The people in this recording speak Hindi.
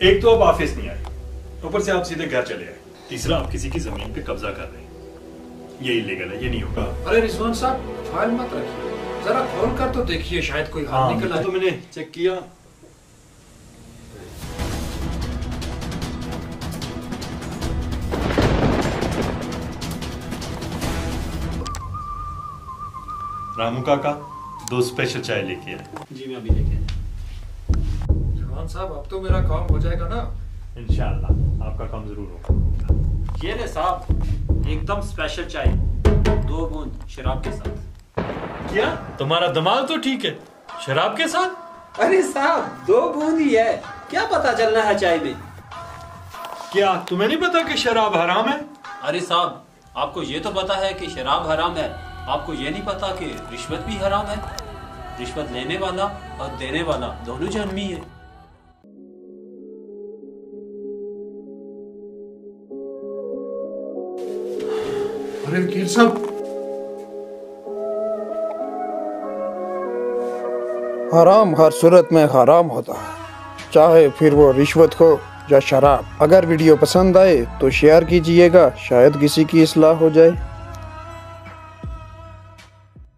एक तो आप ऑफिस नहीं आए, ऊपर से आप सीधे घर चले आए। तीसरा, आप किसी की जमीन पे कब्जा कर रहे हैं। ये इलीगल है, ये नहीं होगा। अरे रिजवान साहब, फाइल मत रखिए, जरा खोल कर तो देखिए, शायद कोई हाथ निकल आए। तो मैंने चेक किया। रामू काका 2 स्पेशल चाय लेके आए। जी मैं अभी लेके आया। रिजवान साहब, अब तो मेरा काम हो जाएगा ना? इंशाल्लाह आपका काम जरूर होगा। ये ले साहब, एकदम स्पेशल चाय, 2 बूंद शराब के साथ। क्या तुम्हारा दिमाग तो ठीक है, शराब के साथ? अरे साहब 2 बूंद ही है, क्या पता चलना है चाय में। क्या तुम्हें नहीं पता कि शराब हराम है? अरे साहब, आपको ये तो पता है कि शराब हराम है, आपको ये नहीं पता कि रिश्वत भी हराम है। रिश्वत लेने वाला और देने वाला दोनों जहन्नमी है। अरे वकील साहब, हराम हर सूरत में हराम होता है, चाहे फिर वो रिश्वत हो या शराब। अगर वीडियो पसंद आए तो शेयर कीजिएगा, शायद किसी की इस्लाह हो जाए।